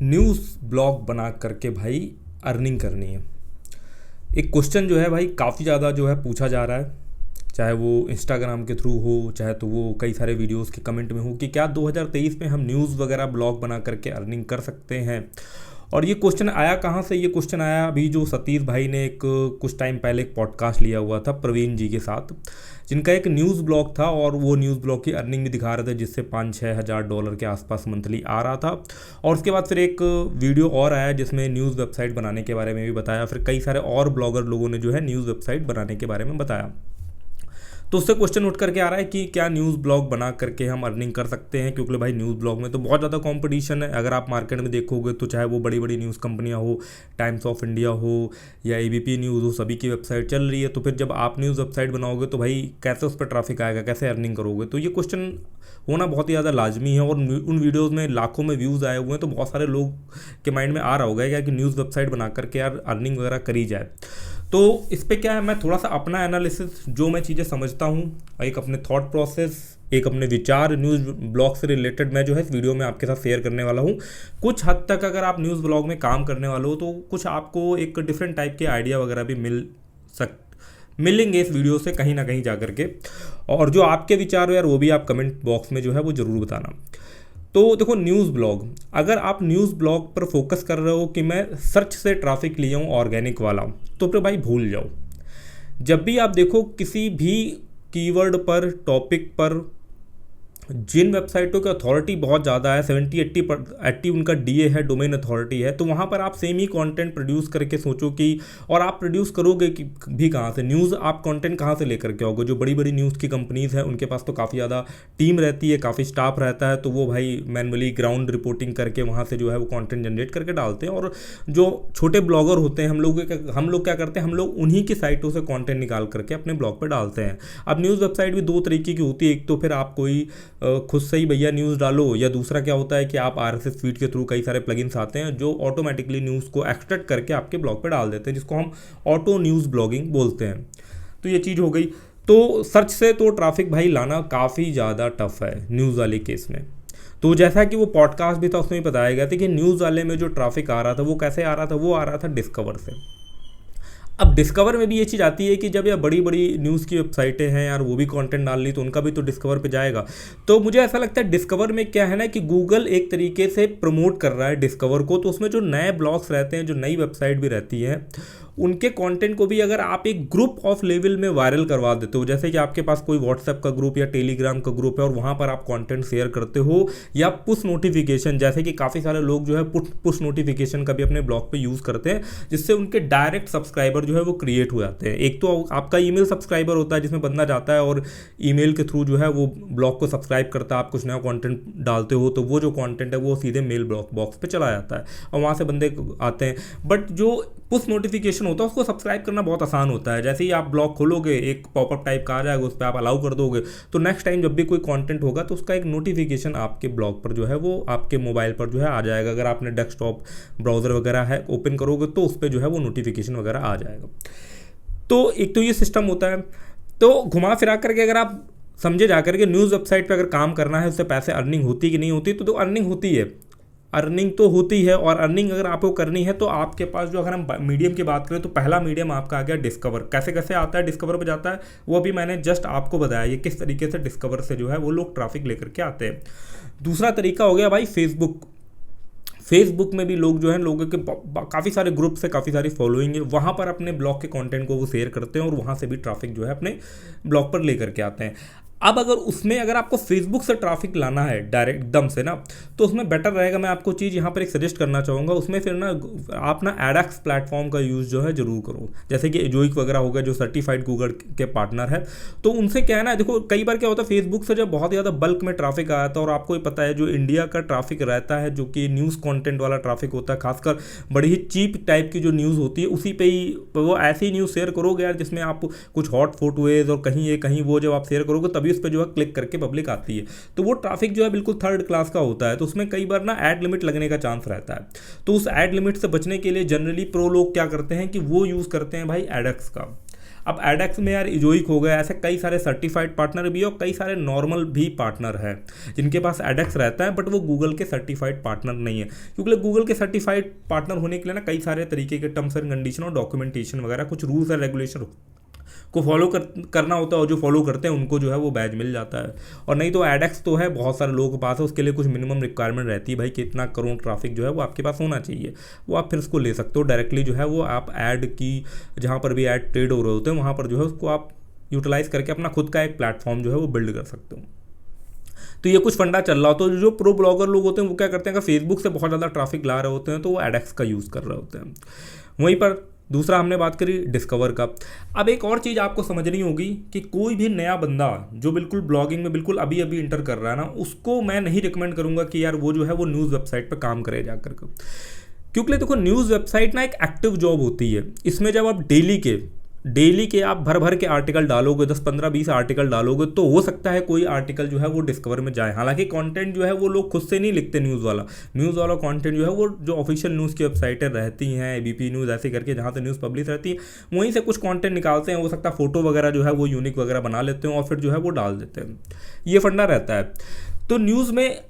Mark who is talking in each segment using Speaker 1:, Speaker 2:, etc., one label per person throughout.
Speaker 1: News blog बना करके भाई अर्निंग करनी है। एक क्वेश्चन जो है भाई काफ़ी ज़्यादा जो है पूछा जा रहा है, चाहे वो इंस्टाग्राम के थ्रू हो, चाहे तो वो कई सारे वीडियोस के कमेंट में हो कि क्या 2023 में हम न्यूज़ वगैरह ब्लॉग बना करके अर्निंग कर सकते हैं। और ये क्वेश्चन आया कहाँ से? ये क्वेश्चन आया अभी जो सतीश भाई ने एक कुछ टाइम पहले एक पॉडकास्ट लिया हुआ था प्रवीण जी के साथ, जिनका एक न्यूज़ ब्लॉग था और वो न्यूज़ ब्लॉग की अर्निंग भी दिखा रहे थे, जिससे 5-6 हज़ार डॉलर के आसपास मंथली आ रहा था। और उसके बाद फिर एक वीडियो और आया जिसमें न्यूज़ वेबसाइट बनाने के बारे में भी बताया। फिर कई सारे और ब्लॉगर लोगों ने जो है न्यूज़ वेबसाइट बनाने के बारे में बताया। तो उससे क्वेश्चन उठ करके आ रहा है कि क्या न्यूज़ ब्लॉग बना करके हम अर्निंग कर सकते हैं, क्योंकि भाई न्यूज़ ब्लॉग में तो बहुत ज़्यादा कंपटीशन है। अगर आप मार्केट में देखोगे तो चाहे वो बड़ी बड़ी न्यूज़ कंपनियां हो, टाइम्स ऑफ इंडिया हो या एबीपी न्यूज़ हो, सभी की वेबसाइट चल रही है। तो फिर जब आप न्यूज़ वेबसाइट बनाओगे तो भाई कैसे उस पर ट्रैफिक आएगा, कैसे अर्निंग करोगे? तो ये क्वेश्चन होना बहुत ही ज़्यादा लाजमी है। और उन वीडियोज़ में लाखों में व्यूज़ आए हुए हैं, तो बहुत सारे लोग के माइंड में आ रहा होगा क्या कि न्यूज़ वेबसाइट बना करके यार अर्निंग वगैरह करी जाए। तो इस पे क्या है, मैं थोड़ा सा अपना एनालिसिस, जो मैं चीज़ें समझता हूँ, एक अपने थॉट प्रोसेस, एक अपने विचार न्यूज़ ब्लॉग से रिलेटेड मैं जो है इस वीडियो में आपके साथ शेयर करने वाला हूँ। कुछ हद तक अगर आप न्यूज़ ब्लॉग में काम करने वाले हो तो कुछ आपको एक डिफरेंट टाइप के आइडिया वगैरह भी मिलेंगे इस वीडियो से कहीं ना कहीं जा करके। और जो आपके विचार हो यार वो भी आप कमेंट बॉक्स में जो है वो ज़रूर बताना। तो देखो, न्यूज़ ब्लॉग, अगर आप न्यूज़ ब्लॉग पर फोकस कर रहे हो कि मैं सर्च से ट्रैफिक लिया हूँ ऑर्गेनिक वाला, तो फिर भाई भूल जाओ। जब भी आप देखो किसी भी कीवर्ड पर, टॉपिक पर, जिन वेबसाइटों की अथॉरिटी बहुत ज़्यादा है, 70-80 उनका डीए है, डोमेन अथॉरिटी है, तो वहाँ पर आप सेम ही कंटेंट प्रोड्यूस करके सोचो कि, और आप प्रोड्यूस करोगे कि भी कहाँ से, न्यूज़ आप कंटेंट कहाँ से लेकर के आओगे? जो बड़ी बड़ी न्यूज़ की कंपनीज़ हैं उनके पास तो काफ़ी ज़्यादा टीम रहती है, काफ़ी स्टाफ रहता है, तो वो भाई मैनुअली ग्राउंड रिपोर्टिंग करके वहाँ से जो है वो कॉन्टेंट जनरेट करके डालते हैं। और जो छोटे ब्लॉगर होते हैं, हम लोग क्या करते हैं, हम लोग उन्हीं की साइटों से कॉन्टेंट निकाल करके अपने ब्लॉग पर डालते हैं। अब न्यूज़ वेबसाइट भी दो तरीके की होती है, एक तो फिर आप कोई खुद से ही भैया न्यूज़ डालो, या दूसरा क्या होता है कि आप आरएसएस फीड के थ्रू कई सारे प्लगइन्स आते हैं जो ऑटोमेटिकली न्यूज़ को एक्सट्रैक्ट करके आपके ब्लॉग पे डाल देते हैं, जिसको हम ऑटो न्यूज़ ब्लॉगिंग बोलते हैं। तो ये चीज़ हो गई। तो सर्च से तो ट्रैफिक भाई लाना काफ़ी ज़्यादा टफ है न्यूज़ वाले केस में। तो जैसा कि वो पॉडकास्ट भी था उसमें भी बताया गया था कि न्यूज़ वाले में जो ट्रैफिक आ रहा था वो कैसे आ रहा था, वो आ रहा था डिस्कवर से। अब डिस्कवर में भी ये चीज़ आती है कि जब यार बड़ी बड़ी न्यूज़ की वेबसाइटें हैं यार, वो भी कंटेंट डाल ली तो उनका भी तो डिस्कवर पे जाएगा। तो मुझे ऐसा लगता है डिस्कवर में क्या है ना कि गूगल एक तरीके से प्रमोट कर रहा है डिस्कवर को, तो उसमें जो नए ब्लॉग्स रहते हैं, जो नई वेबसाइट भी रहती है, उनके कंटेंट को भी अगर आप एक ग्रुप ऑफ लेवल में वायरल करवा देते हो, जैसे कि आपके पास कोई व्हाट्सएप का ग्रुप या टेलीग्राम का ग्रुप है और वहाँ पर आप कंटेंट शेयर करते हो, या पुश नोटिफिकेशन, जैसे कि काफ़ी सारे लोग जो है पुश नोटिफिकेशन का भी अपने ब्लॉग पे यूज़ करते हैं, जिससे उनके डायरेक्ट सब्सक्राइबर जो है वो क्रिएट हो जाते हैं। एक तो आपका ईमेल सब्सक्राइबर होता है जिसमें बंदा जाता है और ईमेल के थ्रू जो है वो ब्लॉग को सब्सक्राइब करता है, आप कुछ नया कंटेंट डालते हो तो वो जो कंटेंट है वो सीधे मेल बॉक्स पे चला जाता है और वहाँ से बंदे आते हैं। बट जो पुश नोटिफिकेशन होता है उसको सब्सक्राइब करना बहुत आसान होता है। जैसे ही आप ब्लॉग खोलोगे एक पॉपअप टाइप का आ जाएगा, उस पर आप अलाउ कर दोगे, तो नेक्स्ट टाइम जब भी कोई कंटेंट होगा तो उसका एक नोटिफिकेशन आपके ब्लॉग पर जो है वो आपके मोबाइल पर जो है आ जाएगा। अगर आपने डेस्कटॉप ब्राउज़र वगैरह है ओपन करोगे तो उस पर जो है वो नोटिफिकेशन वगैरह आ जाएगा। तो एक तो ये सिस्टम होता है। तो घुमा फिरा करके अगर आप समझे जा करके न्यूज़ वेबसाइट पे अगर काम करना है, उससे पैसे अर्निंग होती कि नहीं होती, तो अर्निंग होती है, अर्निंग तो होती है। और अर्निंग अगर आपको करनी है तो आपके पास जो, अगर हम मीडियम की बात करें तो पहला मीडियम आपका आ गया डिस्कवर। कैसे कैसे आता है डिस्कवर पे जाता है वो भी मैंने जस्ट आपको बताया, ये किस तरीके से डिस्कवर से जो है वो लोग ट्रैफिक लेकर के आते हैं। दूसरा तरीका हो गया भाई फेसबुक। फेसबुक में भी लोग जो हैं, लोगों के काफ़ी सारे ग्रुप से काफ़ी सारी फॉलोइंग है, वहाँ पर अपने ब्लॉग के कंटेंट को वो शेयर करते हैं और वहाँ से भी ट्रैफिक जो है अपने ब्लॉग पर लेकर के आते हैं। अब अगर आपको फेसबुक से ट्रैफिक लाना है डायरेक्ट एकदम से ना, तो उसमें बेटर रहेगा, मैं आपको चीज़ यहाँ पर एक सजेस्ट करना चाहूँगा, उसमें फिर ना आप ना एडएक्स प्लेटफॉर्म का यूज़ जो है ज़रूर करो। जैसे कि एजोइक वगैरह हो गया जो सर्टिफाइड गूगल के पार्टनर है। तो उनसे क्या है ना, देखो कई बार क्या होता है, फेसबुक से जब बहुत ज़्यादा बल्क में ट्रैफिक आया था, और आपको ही पता है जो इंडिया का ट्रैफिक रहता है जो कि न्यूज़ कॉन्टेंट वाला ट्रैफिक होता है, खासकर बड़ी ही चीप टाइप की जो न्यूज़ होती है, उसी पे ही वो ऐसी ही न्यूज़ शेयर करोगे यार जिसमें आप कुछ हॉट फोटोज़ और कहीं ये कहीं वो जब आप शेयर करोगे तभी उस पर जो है क्लिक करके पब्लिक आती है। तो वो ट्रैफिक जो है बिल्कुल थर्ड क्लास का होता है। तो उसमें कई बार ना ऐड लिमिट लगने का चांस रहता है। तो उस ऐड लिमिट से बचने के लिए जनरली प्रो लोग क्या करते हैं कि वो यूज़ करते हैं भाई एडएक्स का। अब एडेक्स में यार इजोइक हो गया, ऐसे कई सारे सर्टिफाइड पार्टनर भी है और कई सारे नॉर्मल भी पार्टनर हैं जिनके पास एडेक्स रहता है, बट वो गूगल के सर्टिफाइड पार्टनर नहीं है। क्योंकि गूगल के सर्टिफाइड पार्टनर होने के लिए ना कई सारे तरीके के टर्म्स एंड कंडीशन और डॉक्यूमेंटेशन वगैरह कुछ रूल्स एंड रेगुलेशन को फॉलो करना होता है, और जो फॉलो करते हैं उनको जो है वो बैज मिल जाता है। और नहीं तो एडेक्स तो है बहुत सारे लोगों के पास है, उसके लिए कुछ मिनिमम रिक्वायरमेंट रहती है भाई कि इतना करोड़ ट्रैफिक जो है वो आपके पास होना चाहिए, वो आप फिर उसको ले सकते हो डायरेक्टली। जो है वो आप ऐड की जहाँ पर भी ऐड ट्रेड हो रहे होते हैं वहाँ पर जो है उसको आप यूटिलाइज करके अपना खुद का एक प्लेटफॉर्म जो है वो बिल्ड कर सकते हो। तो ये कुछ फंडा चल रहा होता है। जो प्रो ब्लॉगर लोग होते हैं वो क्या करते हैं, अगर फेसबुक से बहुत ज़्यादा ट्रैफिक ला रहे होते हैं तो वो एडेक्स का यूज़ कर रहे होते हैं। वहीं पर दूसरा हमने बात करी डिस्कवर का। अब एक और चीज़ आपको समझनी होगी कि कोई भी नया बंदा जो बिल्कुल ब्लॉगिंग में बिल्कुल अभी अभी इंटर कर रहा है ना, उसको मैं नहीं रिकमेंड करूँगा कि यार वो जो है वो न्यूज़ वेबसाइट पर काम करे जाकर के। क्योंकि देखो न्यूज़ वेबसाइट ना एक एक्टिव जॉब होती है। इसमें जब आप डेली के आप भर के आर्टिकल डालोगे, 10 15 20 आर्टिकल डालोगे, तो हो सकता है कोई आर्टिकल जो है वो डिस्कवर में जाए। हालांकि कंटेंट जो है वो लोग खुद से नहीं लिखते, न्यूज़ वाला कंटेंट जो है वो जो ऑफिशियल न्यूज़ की वेबसाइटें रहती हैं, एबीपी न्यूज़ ऐसे करके जहाँ से न्यूज़ पब्लिश रहती है वहीं से कुछ कंटेंट निकालते हैं। हो सकता है फोटो वगैरह जो है वो यूनिक वगैरह बना लेते हैं और फिर जो है वो डाल देते हैं। ये फंडा रहता है। तो न्यूज़ में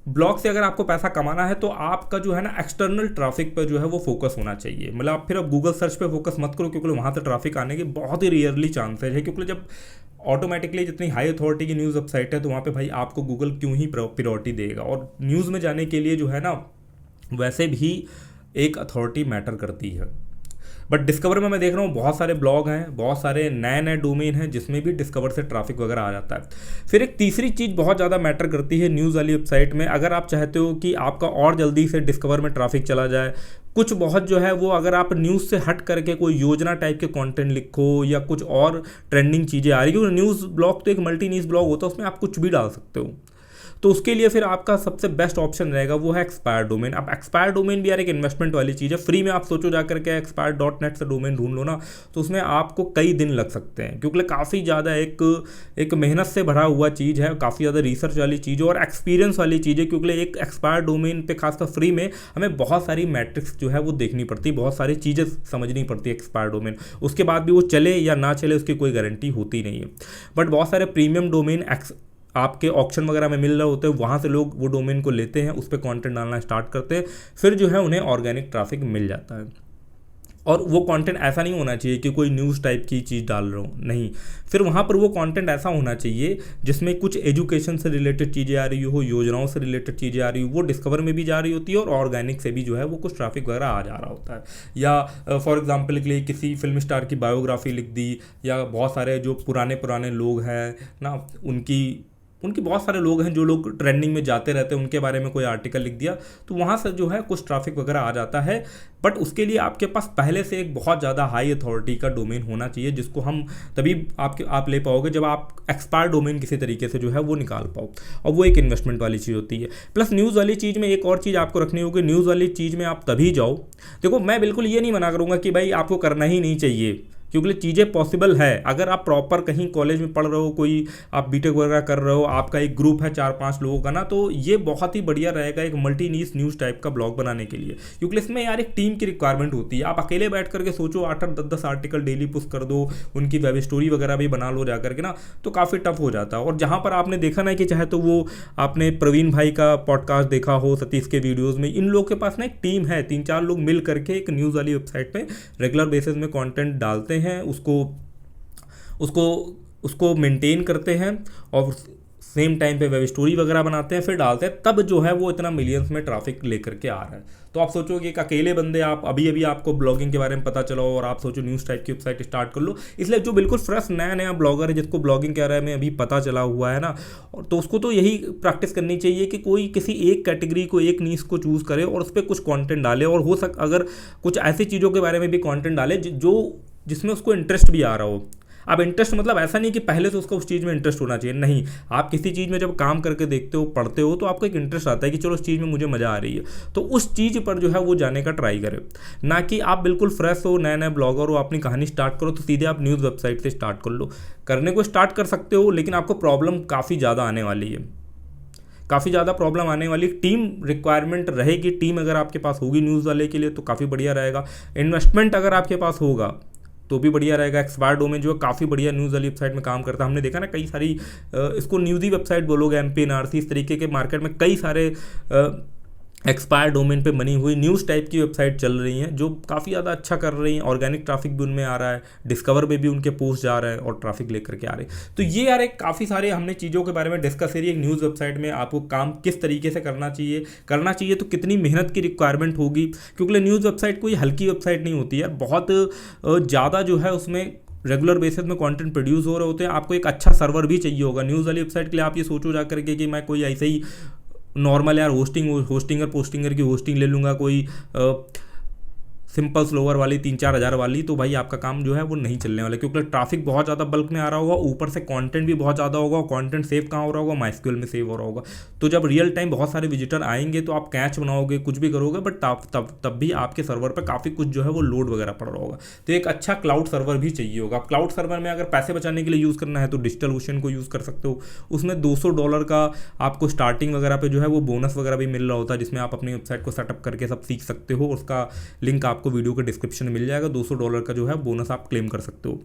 Speaker 1: ब्लॉग से अगर आपको पैसा कमाना है तो आपका जो है ना एक्सटर्नल ट्रैफिक पर जो है वो फोकस होना चाहिए। मतलब आप फिर अब गूगल सर्च पे फोकस मत करो, क्योंकि वहाँ से ट्रैफिक आने के बहुत ही रेयरली चांसेज है। क्योंकि जब ऑटोमेटिकली जितनी हाई अथॉरिटी की न्यूज़ वेबसाइट है तो वहाँ पे भाई आपको गूगल क्यों ही प्रायोरिटी देगा। और न्यूज़ में जाने के लिए जो है ना वैसे भी एक अथॉरिटी मैटर करती है। बट डिस्कवर में मैं देख रहा हूँ बहुत सारे ब्लॉग हैं, बहुत सारे नए नए डोमेन हैं जिसमें भी डिस्कवर से ट्रैफिक वगैरह आ जाता है। फिर एक तीसरी चीज़ बहुत ज़्यादा मैटर करती है न्यूज़ वाली वेबसाइट में। अगर आप चाहते हो कि आपका और जल्दी से डिस्कवर में ट्रैफिक चला जाए, कुछ बहुत जो है वो अगर आप न्यूज़ से हट करके कोई योजना टाइप के कंटेंट लिखो या कुछ और ट्रेंडिंग चीज़ें आ रही, क्योंकि न्यूज़ ब्लॉग तो एक मल्टी न्यूज़ ब्लॉग होता है, उसमें आप कुछ भी डाल सकते हो। तो उसके लिए फिर आपका सबसे बेस्ट ऑप्शन रहेगा वो है एक्सपायर डोमेन। अब एक्सपायर डोमेन भी यार एक इन्वेस्टमेंट वाली चीज़ है। फ्री में आप सोचो जाकर के expire.net से डोमेन ढूंढ लो ना, तो उसमें आपको कई दिन लग सकते हैं, क्योंकि काफ़ी ज़्यादा एक मेहनत से भरा हुआ चीज़ है, काफ़ी ज़्यादा रिसर्च वाली चीज़ है और एक्सपीरियंस वाली चीज़ है। क्योंकि एक एक्सपायर डोमेन पे खासकर फ्री में हमें बहुत सारी मैट्रिक्स जो है वो देखनी पड़ती है, बहुत सारी चीज़ें समझनी पड़ती है एक्सपायर डोमेन। उसके बाद भी वो चले या ना चले उसकी कोई गारंटी होती नहीं है। बट बहुत सारे प्रीमियम डोमेन आपके ऑक्शन वगैरह में मिल रहे होते हैं, वहाँ से लोग वो डोमेन को लेते हैं, उस पर कंटेंट डालना स्टार्ट करते हैं, फिर जो है उन्हें ऑर्गेनिक ट्रैफिक मिल जाता है। और वो कंटेंट ऐसा नहीं होना चाहिए कि कोई न्यूज़ टाइप की चीज़ डाल रहा हूँ, नहीं। फिर वहाँ पर वो कंटेंट ऐसा होना चाहिए जिसमें कुछ एजुकेशन से रिलेटेड चीज़ें आ रही हो, योजनाओं से रिलेटेड चीज़ें आ रही हो, वो डिस्कवर में भी जा रही होती है और ऑर्गेनिक से भी जो है वो कुछ ट्रैफिक वगैरह आ जा रहा होता है। या फॉर एग्जांपल के लिए किसी फिल्म स्टार की बायोग्राफी लिख दी, या बहुत सारे जो पुराने लोग हैं ना, उनकी बहुत सारे लोग हैं जो लोग ट्रेंडिंग में जाते रहते हैं, उनके बारे में कोई आर्टिकल लिख दिया, तो वहाँ से जो है कुछ ट्रैफिक वगैरह आ जाता है। बट उसके लिए आपके पास पहले से एक बहुत ज़्यादा हाई अथॉरिटी का डोमेन होना चाहिए, जिसको हम तभी आप ले पाओगे जब आप एक्सपायर डोमेन किसी तरीके से जो है वो निकाल पाओ, और वो एक इन्वेस्टमेंट वाली चीज़ होती है। प्लस न्यूज़ वाली चीज़ में एक और चीज़ आपको रखनी होगी, न्यूज़ वाली चीज़ में आप तभी जाओ, देखो मैं बिल्कुल ये नहीं मना करूँगा कि भाई आपको करना ही नहीं चाहिए, क्योंकि चीज़ें पॉसिबल है। अगर आप प्रॉपर कहीं कॉलेज में पढ़ रहे हो, कोई आप बीटेक वगैरह कर रहे हो, आपका एक ग्रुप है 4-5 लोगों का ना, तो ये बहुत ही बढ़िया रहेगा एक मल्टी नीश न्यूज़ टाइप का ब्लॉग बनाने के लिए। क्योंकि इसमें यार एक टीम की रिक्वायरमेंट होती है। आप अकेले बैठ करके सोचो 8-8 10-10 आर्टिकल डेली पुश कर दो, उनकी वेब स्टोरी वगैरह भी बना लो जा करके ना, तो काफ़ी टफ हो जाता है। और जहाँ पर आपने देखा ना कि चाहे तो वो आपने प्रवीण भाई का पॉडकास्ट देखा हो, सतीश के वीडियोज़ में, इन लोगों के पास ना एक टीम है, 3-4 लोग मिल करके एक न्यूज़ वाली वेबसाइट पर रेगुलर बेसिस में कॉन्टेंट डालते हैं, उसको मेंटेन करते हैं और सेम टाइम पे वेब स्टोरी वगैरह बनाते हैं, फिर डालते हैं, तब जो है वो इतना मिलियंस में ट्रैफिक लेकर के आ रहा है। तो आप सोचो कि एक अकेले बंदे, आप अभी आपको ब्लॉगिंग के बारे में पता चला और आप सोचो न्यूज़ टाइप की वेबसाइट स्टार्ट कर लो। इसलिए जो बिल्कुल फ्रेश नया ब्लॉगर है, जिसको ब्लॉगिंग के बारे में अभी पता चला हुआ है ना, तो उसको तो यही प्रैक्टिस करनी चाहिए कि कोई किसी एक कैटेगरी को, एक नीश को चूज़ करे और उस पर कुछ कॉन्टेंट डाले, और हो अगर कुछ ऐसी चीज़ों के बारे में भी कॉन्टेंट डाले जिसमें उसको इंटरेस्ट भी आ रहा हो। अब इंटरेस्ट मतलब ऐसा नहीं कि पहले से उसका उस चीज़ में इंटरेस्ट होना चाहिए, नहीं। आप किसी चीज़ में जब काम करके देखते हो, पढ़ते हो, तो आपको एक इंटरेस्ट आता है कि चलो उस चीज़ में मुझे मज़ा आ रही है, तो उस चीज़ पर जो है वो जाने का ट्राई करें। ना कि आप बिल्कुल फ्रेश हो, नए ब्लॉगर हो, अपनी कहानी स्टार्ट करो तो सीधे आप न्यूज़ वेबसाइट से स्टार्ट कर लो। करने को स्टार्ट कर सकते हो, लेकिन आपको प्रॉब्लम काफ़ी ज़्यादा आने वाली है, काफ़ी ज़्यादा प्रॉब्लम आने वाली। टीम रिक्वायरमेंट रहेगी, टीम अगर आपके पास होगी न्यूज़ वाले के लिए तो काफ़ी बढ़िया रहेगा। इन्वेस्टमेंट अगर आपके पास होगा तो भी बढ़िया रहेगा। एक्सपायर डोमेन जो है काफ़ी बढ़िया न्यूज़ वाली वेबसाइट में काम करता है। हमने देखा ना कई सारी इसको न्यूज़ी वेबसाइट बोलोगे, MPNRC, इस तरीके के मार्केट में कई सारे एक्सपायर डोमेन पे बनी हुई न्यूज़ टाइप की वेबसाइट चल रही हैं जो काफ़ी ज़्यादा अच्छा कर रही हैं। ऑर्गेनिक ट्रैफिक भी उनमें आ रहा है, डिस्कवर पे भी उनके पोस्ट जा रहा है और ट्रैफिक लेकर के आ रहे हैं। तो ये यार एक काफ़ी सारे हमने चीज़ों के बारे में डिस्कस करी। एक न्यूज़ वेबसाइट में आपको काम किस तरीके से करना चाहिए तो कितनी मेहनत की रिक्वायरमेंट होगी, क्योंकि न्यूज़ वेबसाइट कोई हल्की वेबसाइट नहीं होती यार। बहुत ज़्यादा जो है उसमें रेगुलर बेसिस में कंटेंट प्रोड्यूस हो रहे होते हैं। आपको एक अच्छा सर्वर भी चाहिए होगा न्यूज़ वाली वेबसाइट के लिए। आप ये सोचो जा करके कि मैं कोई ऐसे ही नॉर्मल यार होस्टिंगर पोस्टिंगर की होस्टिंग ले लूँगा, कोई सिंपल स्लोवर वाली 3-4 हज़ार वाली, तो भाई आपका काम जो है वो नहीं चलने वाला, क्योंकि ट्रैफिक बहुत ज़्यादा बल्क में आ रहा होगा, ऊपर से कंटेंट भी बहुत ज़्यादा होगा। कंटेंट सेव कहाँ हो रहा होगा? MySQL में सेव हो रहा होगा। तो जब रियल टाइम बहुत सारे विजिटर आएंगे तो आप कैच बनाओगे, कुछ भी करोगे, बट तब भी आपके सर्वर पर काफ़ी कुछ जो है वो लोड वगैरह पड़ रहा होगा। तो एक अच्छा क्लाउड सर्वर भी चाहिए होगा। आप क्लाउड सर्वर में अगर पैसे बचाने के लिए यूज़ करना है तो DigitalOcean को यूज़ कर सकते हो। उसमें $200 का आपको स्टार्टिंग वगैरह पे जो है वो बोनस वगैरह भी मिल रहा होता है, जिसमें आप अपनी वेबसाइट को सेटअप करके सब सीख सकते हो। उसका लिंक आपको वीडियो के डिस्क्रिप्शन मिल जाएगा। $200 का जो है बोनस आप क्लेम कर सकते हो।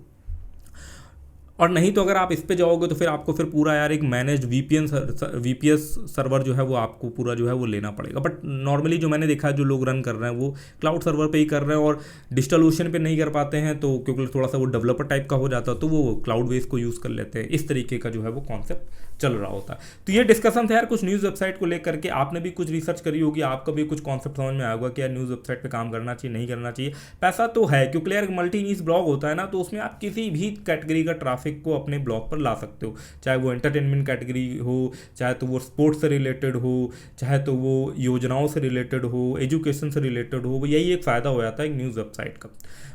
Speaker 1: और नहीं तो अगर आप इस पे जाओगे तो फिर आपको फिर पूरा यार एक मैनेज VPS सर्वर जो है वो आपको पूरा जो है वो लेना पड़ेगा। बट नॉर्मली जो मैंने देखा है जो लोग रन कर रहे हैं वो क्लाउड सर्वर पे ही कर रहे हैं, और DigitalOcean पे नहीं कर पाते हैं तो क्योंकि थोड़ा सा वो डेवलपर टाइप का हो जाता है तो वो क्लाउड बेस को यूज़ कर लेते हैं। इस तरीके का जो है वो कॉन्सेप्ट चल रहा होता है। तो ये डिस्कशन था यार कुछ न्यूज़ वेबसाइट को लेकर के। आपने भी कुछ रिसर्च करी होगी, आपका भी कुछ कॉन्सेप्ट समझ में आया होगा कि यार न्यूज़ वेबसाइट पे काम करना चाहिए, नहीं करना चाहिए। पैसा तो है क्योंकि यार मल्टी नीश ब्लॉग होता है ना, तो उसमें आप किसी भी कैटेगरी का ट्रैफिक को अपने ब्लॉग पर ला सकते हो, चाहे वो एंटरटेनमेंट कैटेगरी हो, चाहे तो वो स्पोर्ट्स से रिलेटेड हो, चाहे तो वो योजनाओं से रिलेटेड हो, एजुकेशन से रिलेटेड हो। यही एक फ़ायदा हो जाता है एक न्यूज़ वेबसाइट का।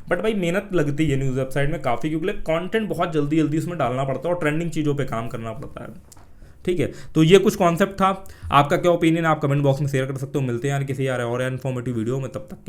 Speaker 1: बट भाई मेहनत लगती है न्यूज़ वेबसाइट में काफ़ी, क्योंकि कंटेंट बहुत जल्दी जल्दी उसमें डालना पड़ता है और ट्रेंडिंग चीज़ों पे काम करना पड़ता है। ठीक है, तो ये कुछ कॉन्सेप्ट था। आपका क्या ओपिनियन आप कमेंट बॉक्स में शेयर कर सकते हो। मिलते हैं यार किसी यार और इन्फॉर्मेटिव वीडियो में, तब तक के